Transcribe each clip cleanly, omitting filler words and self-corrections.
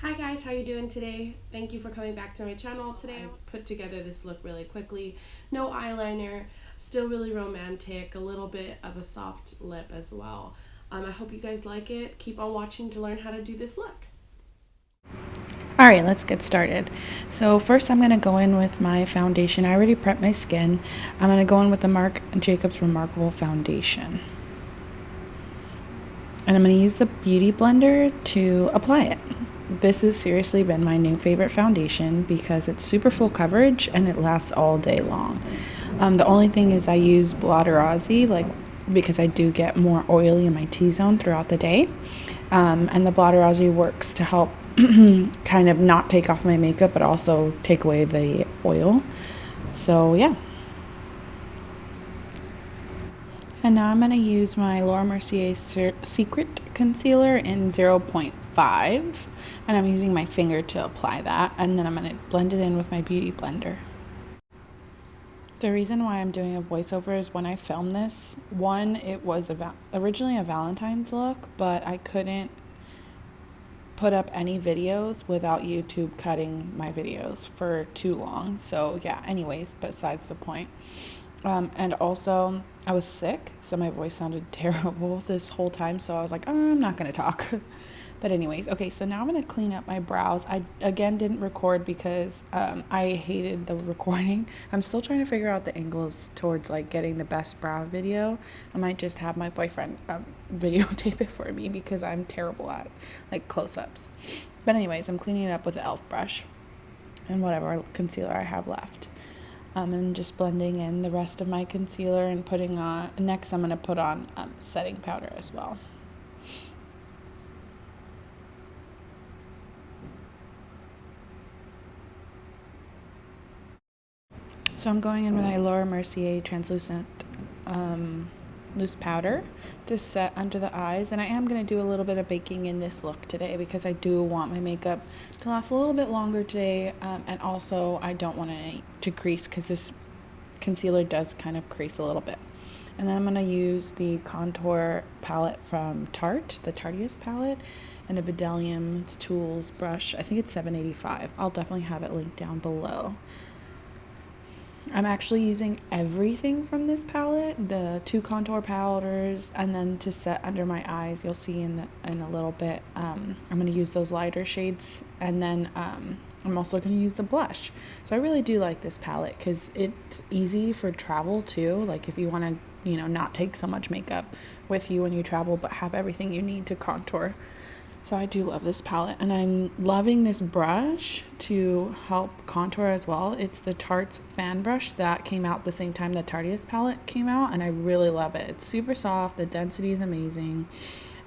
Hi guys, how you doing today? Thank you for coming back to my channel. Today I put together this look really quickly. No eyeliner, still really romantic, a little bit of a soft lip as well. I hope you guys like it. Keep on watching to learn how to do this look. All right, let's get started. So first I'm going to go in with my foundation. I already prepped my skin. I'm going to go in with the Marc Jacobs ReMarcable foundation. And I'm going to use the Beauty Blender to apply it. This has seriously been my new favorite foundation because it's super full coverage and it lasts all day long. The only thing is I use Blotter Aussie, because I do get more oily in my T-zone throughout the day. And the Blotter Aussie works to help kind of not take off my makeup, but also take away the oil. So yeah. And now I'm going to use my Laura Mercier Secret Concealer in 0.5. And I'm using my finger to apply that. And then I'm going to blend it in with my Beauty Blender. The reason why I'm doing a voiceover is when I filmed this, one, it was originally a Valentine's look, but I couldn't put up any videos without YouTube cutting my videos for too long. So yeah, anyways, besides the point. And also, I was sick, so my voice sounded terrible this whole time. So I was like, I'm not going to talk. But anyways, okay, so now I'm going to clean up my brows. I, again, didn't record because I hated the recording. I'm still trying to figure out the angles towards, getting the best brow video. I might just have my boyfriend videotape it for me because I'm terrible at, close-ups. But anyways, I'm cleaning it up with the e.l.f. brush and whatever concealer I have left. And just blending in the rest of my concealer and putting on, next I'm going to put on setting powder as well. So I'm going in with my Laura Mercier translucent loose powder to set under the eyes, and I am going to do a little bit of baking in this look today because I do want my makeup to last a little bit longer today, and also I don't want it to crease because this concealer does kind of crease a little bit. And then I'm going to use the contour palette from Tarte, the Tarteist palette, and a Bdlium Tools brush. I think it's $7.85. I'll definitely have it linked down below. I'm actually using everything from this palette, the 2 contour powders, and then to set under my eyes, you'll see in a little bit, I'm going to use those lighter shades, and then I'm also going to use the blush. So I really do like this palette because it's easy for travel too, like if you want to, not take so much makeup with you when you travel, but have everything you need to contour. So I do love this palette, and I'm loving this brush to help contour as well. It's the Tarte fan brush that came out the same time the Tarteist palette came out, and I really love it. It's super soft, the density is amazing.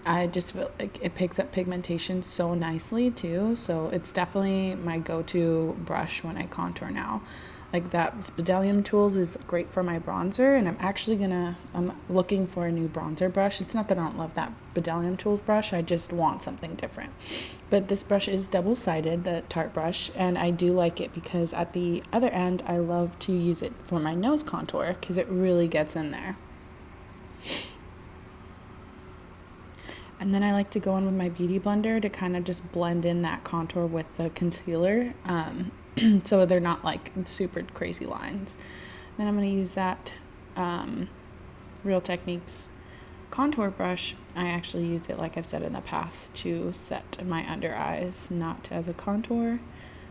I just feel like it picks up pigmentation so nicely too, so it's definitely my go-to brush when I contour now. Like that Bdlium Tools is great for my bronzer, and I'm looking for a new bronzer brush. It's not that I don't love that Bdlium Tools brush, I just want something different. But this brush is double-sided, the Tarte brush, and I do like it because at the other end, I love to use it for my nose contour because it really gets in there. And then I like to go in with my Beauty Blender to kind of just blend in that contour with the concealer. So they're not super crazy lines. Then I'm going to use that Real Techniques contour brush. I actually use it, like I've said in the past, to set my under eyes, not as a contour.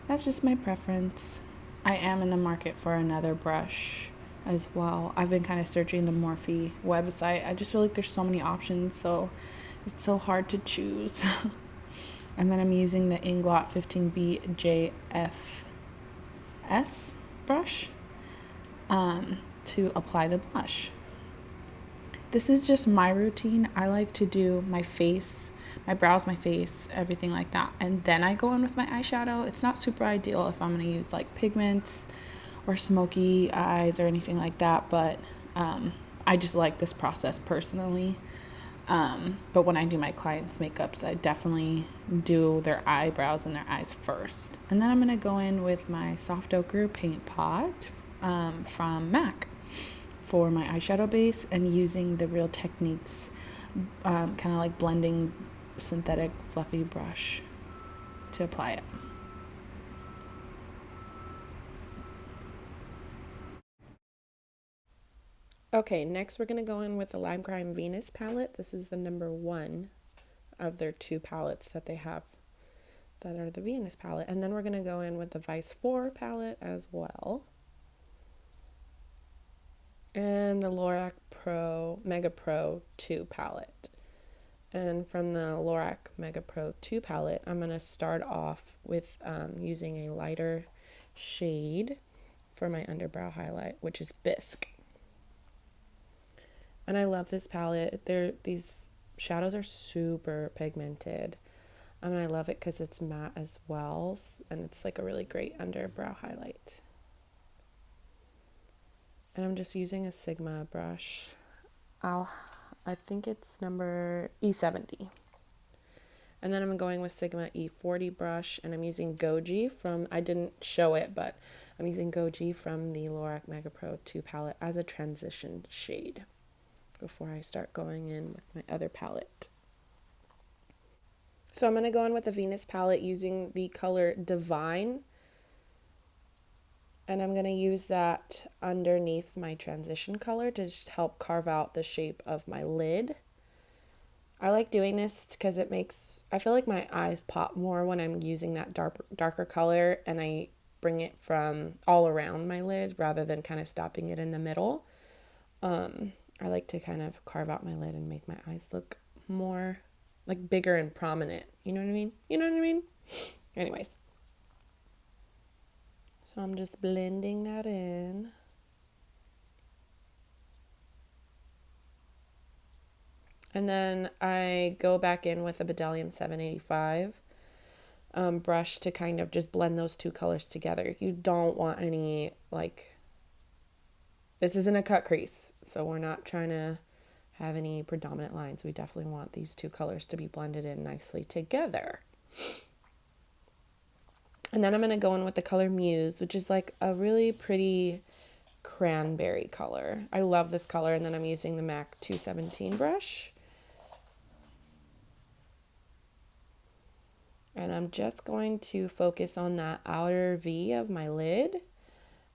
That's just my preference. I am in the market for another brush as well. I've been kind of searching the Morphe website. I just feel like there's so many options, so it's so hard to choose. And then I'm using the Inglot 15B JFS brush to apply the blush. This is just my routine. I like to do my face, my brows, my face, everything like that. And then I go in with my eyeshadow. It's not super ideal if I'm going to use pigments or smoky eyes or anything like that, but I just like this process personally. But when I do my clients' makeups, I definitely do their eyebrows and their eyes first. And then I'm going to go in with my soft ochre paint pot from MAC for my eyeshadow base, and using the Real Techniques kind of blending synthetic fluffy brush to apply it. Okay, next we're going to go in with the Lime Crime Venus palette. This is the number 1 of their 2 palettes that they have that are the Venus palette. And then we're going to go in with the Vice 4 palette as well. And the Lorca Mega Pro 2 palette. And from the Lorca Mega Pro 2 palette, I'm going to start off with using a lighter shade for my underbrow highlight, which is Bisque. And I love this palette. These shadows are super pigmented. And I love it because it's matte as well. And it's like a really great underbrow highlight. And I'm just using a Sigma brush. I think it's number E70. And then I'm going with Sigma E40 brush. And I'm using Goji from, I didn't show it, but I'm using Goji from the Lorca Mega Pro 2 palette as a transition shade before I start going in with my other palette. So I'm going to go in with the Venus palette using the color Divine. And I'm going to use that underneath my transition color to just help carve out the shape of my lid. I like doing this because I feel like my eyes pop more when I'm using that darker color, and I bring it from all around my lid rather than kind of stopping it in the middle. I like to kind of carve out my lid and make my eyes look more like bigger and prominent. You know what I mean? You know what I mean? Anyways. So I'm just blending that in. And then I go back in with a Bdlium 785 brush to kind of just blend those 2 colors together. You don't want any, this isn't a cut crease, so we're not trying to have any predominant lines. We definitely want these 2 colors to be blended in nicely together. And then I'm going to go in with the color Muse, which is like a really pretty cranberry color. I love this color. And then I'm using the MAC 217 brush. And I'm just going to focus on that outer V of my lid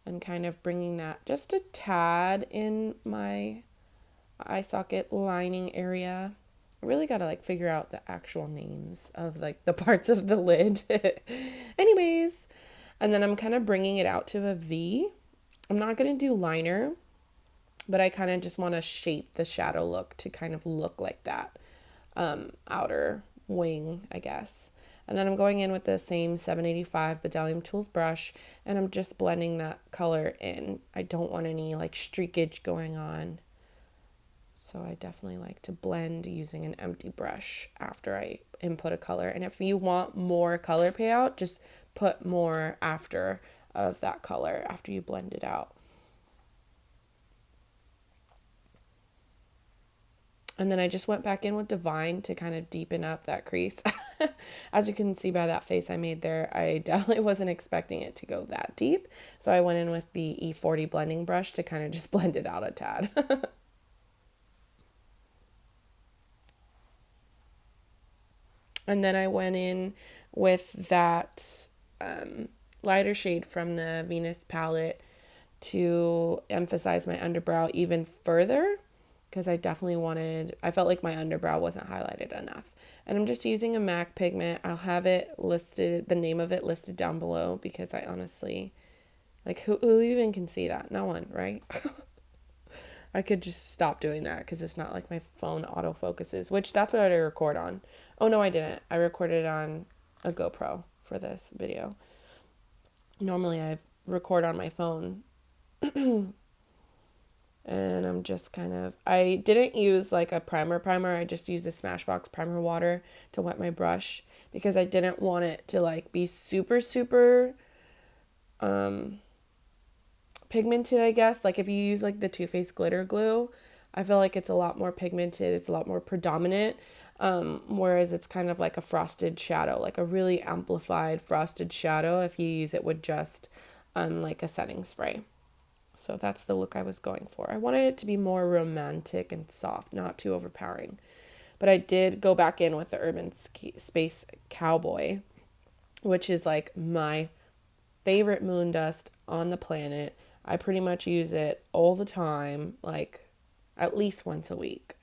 and kind of bringing that just a tad in my eye socket lining area. I really got to figure out the actual names of the parts of the lid. Anyways, and then I'm kind of bringing it out to a V. I'm not going to do liner, but I kind of just want to shape the shadow look to kind of look like that outer wing, I guess. And then I'm going in with the same 785 Bdlium Tools brush, and I'm just blending that color in. I don't want any streakage going on. So I definitely like to blend using an empty brush after I input a color. And if you want more color payout, just put more after of that color after you blend it out. And then I just went back in with Divine to kind of deepen up that crease. As you can see by that face I made there, I definitely wasn't expecting it to go that deep. So I went in with the E40 blending brush to kind of just blend it out a tad. And then I went in with that lighter shade from the Venus palette to emphasize my underbrow even further, because I felt like my underbrow wasn't highlighted enough. And I'm just using a MAC pigment. I'll have it listed, the name of it listed down below, because I honestly, who even can see that? No one, right? I could just stop doing that because it's not like my phone autofocuses, which that's what I record on. Oh, no, I didn't. I recorded on a GoPro for this video. Normally I record on my phone. And I'm just I didn't use a primer. I just used a Smashbox primer water to wet my brush because I didn't want it to be super, super pigmented, I guess. If you use the Too Faced glitter glue, I feel like it's a lot more pigmented, it's a lot more predominant, whereas it's kind of like a frosted shadow, a really amplified frosted shadow if you use it with just a setting spray. So that's the look I was going for. I wanted it to be more romantic and soft, not too overpowering. But I did go back in with the Urban Space Cowboy which is like my favorite Moondust on the planet. I pretty much use it all the time, like at least once a week,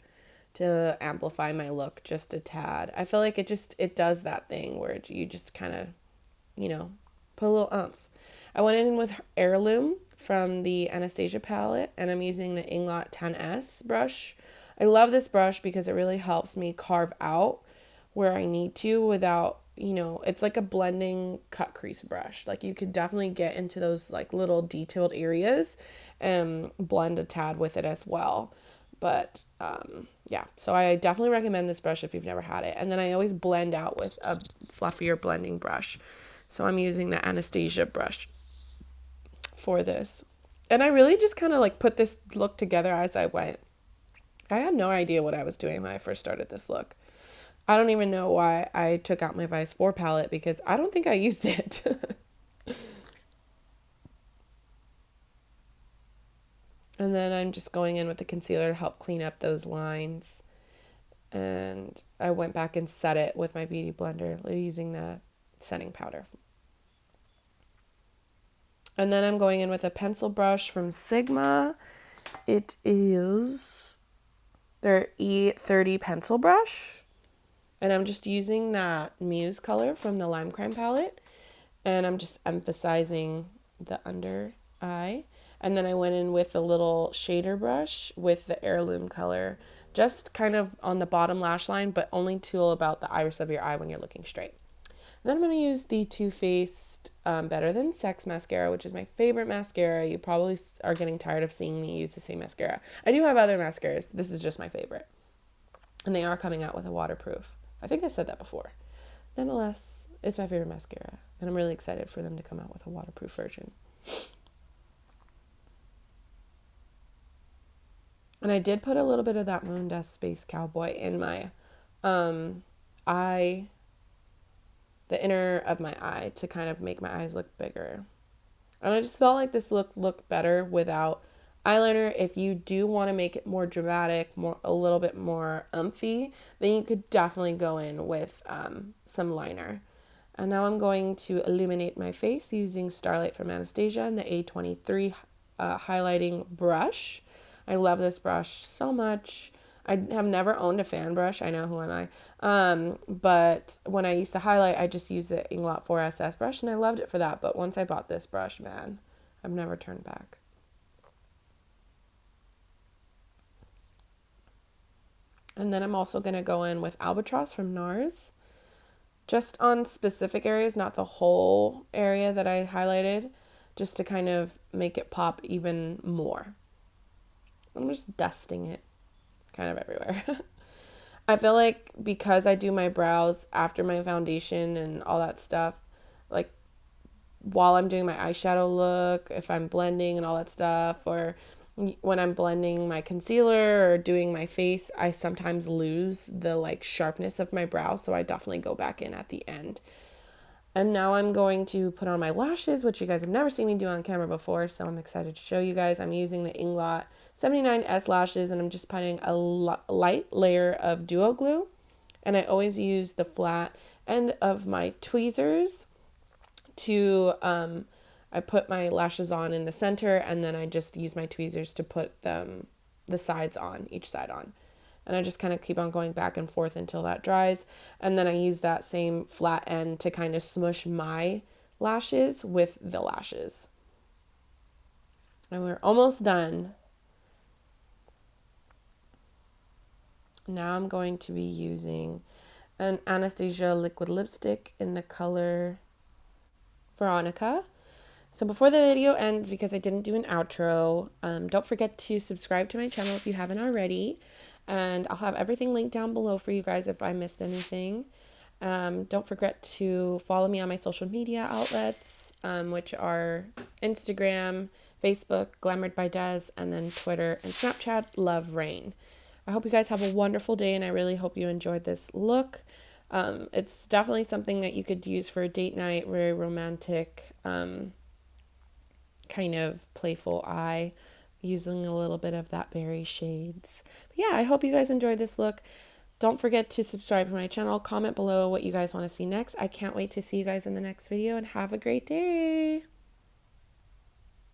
to amplify my look just a tad. I feel like it does that thing where you just kind of, put a little oomph. I went in with Heirloom from the Anastasia palette, and I'm using the Inglot 10S brush. I love this brush because it really helps me carve out where I need to without, it's like a blending cut crease brush. Like you could definitely get into those like little detailed areas and blend a tad with it as well. But yeah, so I definitely recommend this brush if you've never had it. And then I always blend out with a fluffier blending brush. So I'm using the Anastasia brush for this. And I really just kind of like put this look together as I went. I had no idea what I was doing when I first started this look. I don't even know why I took out my Vice 4 palette because I don't think I used it. And then I'm just going in with the concealer to help clean up those lines. And I went back and set it with my beauty blender using the setting powder. And then I'm going in with a pencil brush from Sigma. It is their E30 pencil brush. And I'm just using that Muse color from the Lime Crime palette. And I'm just emphasizing the under eye. And then I went in with a little shader brush with the Heirloom color, just kind of on the bottom lash line, but only till about the iris of your eye when you're looking straight. And then I'm going to use the Too Faced Better Than Sex mascara, which is my favorite mascara. You probably are getting tired of seeing me use the same mascara. I do have other mascaras. This is just my favorite. And they are coming out with a waterproof. I think I said that before. Nonetheless, it's my favorite mascara. And I'm really excited for them to come out with a waterproof version. And I did put a little bit of that Moondust Space Cowboy in my eye, the inner of my eye, to kind of make my eyes look bigger. And I just felt like this looked better without eyeliner. If you do want to make it more dramatic, a little bit more umphy, then you could definitely go in with some liner. And now I'm going to illuminate my face using Starlight from Anastasia and the A23 highlighting brush. I love this brush so much. I have never owned a fan brush. I know, who am I? But when I used to highlight, I just used the Inglot 4SS brush, and I loved it for that. But once I bought this brush, man, I've never turned back. And then I'm also going to go in with Albatross from NARS, just on specific areas, not the whole area that I highlighted, just to kind of make it pop even more. I'm just dusting it kind of everywhere. I feel like because I do my brows after my foundation and all that stuff, like while I'm doing my eyeshadow look, if I'm blending and all that stuff, or when I'm blending my concealer or doing my face, I sometimes lose the like sharpness of my brow, so I definitely go back in at the end. And now I'm going to put on my lashes, which you guys have never seen me do on camera before, so I'm excited to show you guys. I'm using the Inglot 79S lashes, and I'm just putting a light layer of duo glue. And I always use the flat end of my tweezers to, I put my lashes on in the center, and then I just use my tweezers to put the sides on, each side on. And I just kind of keep on going back and forth until that dries. And then I use that same flat end to kind of smush my lashes with the lashes. And we're almost done. Now I'm going to be using an Anastasia liquid lipstick in the color Veronica. So before the video ends, because I didn't do an outro, don't forget to subscribe to my channel if you haven't already. And I'll have everything linked down below for you guys if I missed anything. Don't forget to follow me on my social media outlets, which are Instagram, Facebook, Glamoured by Des, and then Twitter and Snapchat, Love Rain. I hope you guys have a wonderful day, and I really hope you enjoyed this look. It's definitely something that you could use for a date night, very romantic, kind of playful eye, using a little bit of that berry shades. But yeah, I hope you guys enjoyed this look. Don't forget to subscribe to my channel. Comment below what you guys want to see next. I can't wait to see you guys in the next video, and have a great day.